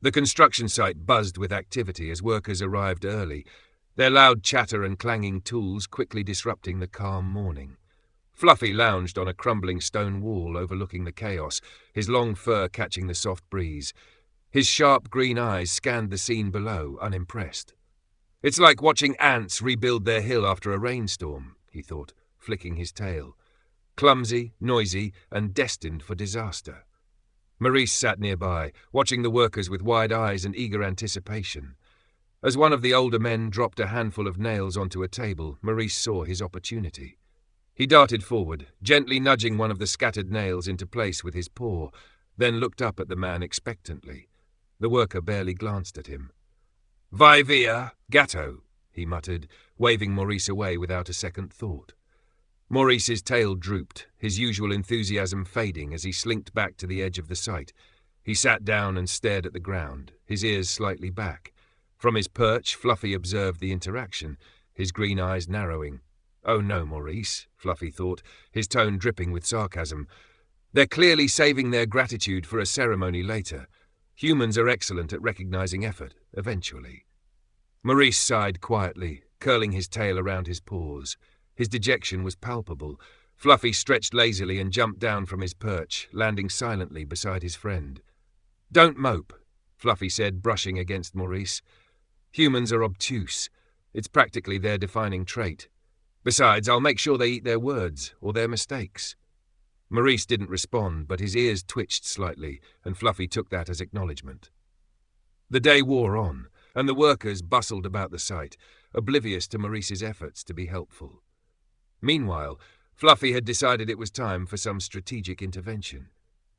The construction site buzzed with activity as workers arrived early, their loud chatter and clanging tools quickly disrupting the calm morning. Fluffy lounged on a crumbling stone wall overlooking the chaos, his long fur catching the soft breeze. His sharp green eyes scanned the scene below, unimpressed. "It's like watching ants rebuild their hill after a rainstorm," he thought, flicking his tail. Clumsy, noisy, and destined for disaster. Maurice sat nearby, watching the workers with wide eyes and eager anticipation. As one of the older men dropped a handful of nails onto a table, Maurice saw his opportunity. He darted forward, gently nudging one of the scattered nails into place with his paw, then looked up at the man expectantly. The worker barely glanced at him. "Vai via, gatto," he muttered, waving Maurice away without a second thought. Maurice's tail drooped, his usual enthusiasm fading as he slinked back to the edge of the site. He sat down and stared at the ground, his ears slightly back. From his perch, Fluffy observed the interaction, his green eyes narrowing. "Oh no, Maurice," Fluffy thought, his tone dripping with sarcasm. "They're clearly saving their gratitude for a ceremony later. Humans are excellent at recognizing effort, eventually." Maurice sighed quietly, curling his tail around his paws. His dejection was palpable. Fluffy stretched lazily and jumped down from his perch, landing silently beside his friend. "Don't mope," Fluffy said, brushing against Maurice. "Humans are obtuse. It's practically their defining trait. Besides, I'll make sure they eat their words, or their mistakes." Maurice didn't respond, but his ears twitched slightly, and Fluffy took that as acknowledgement. The day wore on, and the workers bustled about the site, oblivious to Maurice's efforts to be helpful. Meanwhile, Fluffy had decided it was time for some strategic intervention.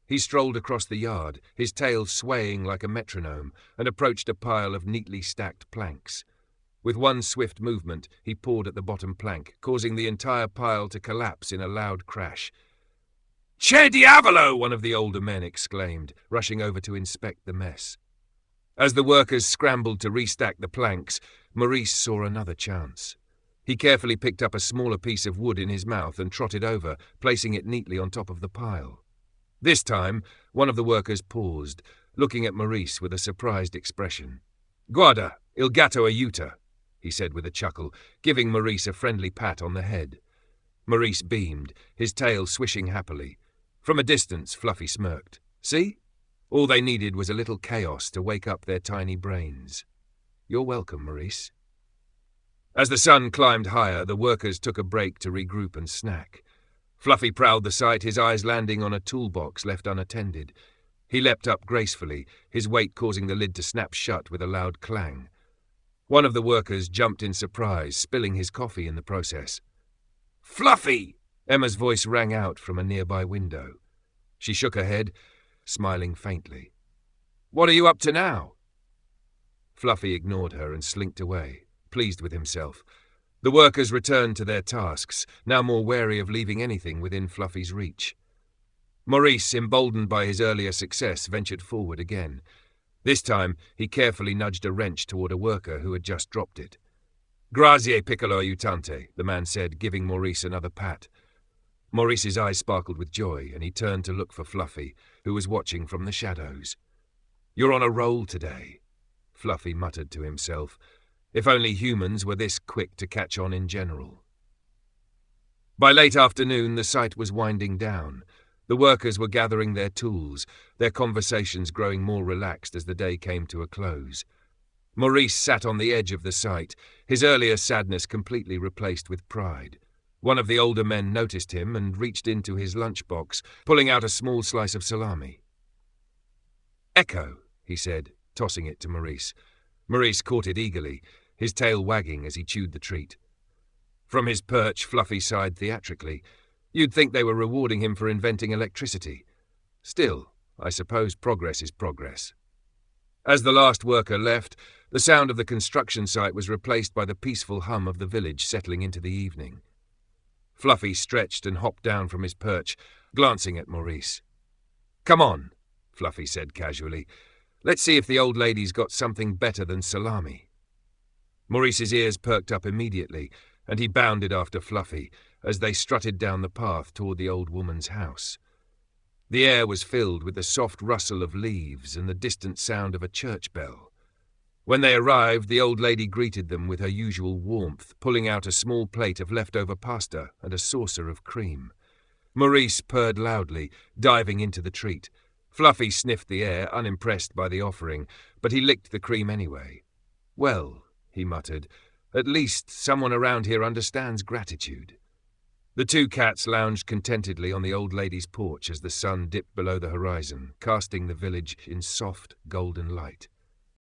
He strolled across the yard, his tail swaying like a metronome, and approached a pile of neatly stacked planks. With one swift movement, he pawed at the bottom plank, causing the entire pile to collapse in a loud crash. "Che diavolo!" one of the older men exclaimed, rushing over to inspect the mess. As the workers scrambled to restack the planks, Maurice saw another chance. He carefully picked up a smaller piece of wood in his mouth and trotted over, placing it neatly on top of the pile. This time, one of the workers paused, looking at Maurice with a surprised expression. "Guarda, il gatto aiuta," he said with a chuckle, giving Maurice a friendly pat on the head. Maurice beamed, his tail swishing happily. From a distance, Fluffy smirked. "See? All they needed was a little chaos to wake up their tiny brains. You're welcome, Maurice." As the sun climbed higher, the workers took a break to regroup and snack. Fluffy prowled the site, his eyes landing on a toolbox left unattended. He leapt up gracefully, his weight causing the lid to snap shut with a loud clang. One of the workers jumped in surprise, spilling his coffee in the process. "Fluffy!" Emma's voice rang out from a nearby window. She shook her head, smiling faintly. "What are you up to now?" Fluffy ignored her and slinked away, pleased with himself. The workers returned to their tasks, now more wary of leaving anything within Fluffy's reach. Maurice, emboldened by his earlier success, ventured forward again. This time, he carefully nudged a wrench toward a worker who had just dropped it. "Grazie, piccolo aiutante," the man said, giving Maurice another pat. Maurice's eyes sparkled with joy, and he turned to look for Fluffy, who was watching from the shadows. "You're on a roll today," Fluffy muttered to himself. If only humans were this quick to catch on in general. By late afternoon, the site was winding down. The workers were gathering their tools, their conversations growing more relaxed as the day came to a close. Maurice sat on the edge of the site, his earlier sadness completely replaced with pride. One of the older men noticed him and reached into his lunchbox, pulling out a small slice of salami. "Ecco," he said, tossing it to Maurice. Maurice caught it eagerly, his tail wagging as he chewed the treat. From his perch, Fluffy sighed theatrically. You'd think they were rewarding him for inventing electricity. Still, I suppose progress is progress. As the last worker left, the sound of the construction site was replaced by the peaceful hum of the village settling into the evening. Fluffy stretched and hopped down from his perch, glancing at Maurice. "Come on," Fluffy said casually. "Let's see if the old lady's got something better than salami." Maurice's ears perked up immediately, and he bounded after Fluffy as they strutted down the path toward the old woman's house. The air was filled with the soft rustle of leaves and the distant sound of a church bell. When they arrived, the old lady greeted them with her usual warmth, pulling out a small plate of leftover pasta and a saucer of cream. Maurice purred loudly, diving into the treat. Fluffy sniffed the air, unimpressed by the offering, but he licked the cream anyway. "Well," he muttered, "at least someone around here understands gratitude." The two cats lounged contentedly on the old lady's porch as the sun dipped below the horizon, casting the village in soft, golden light.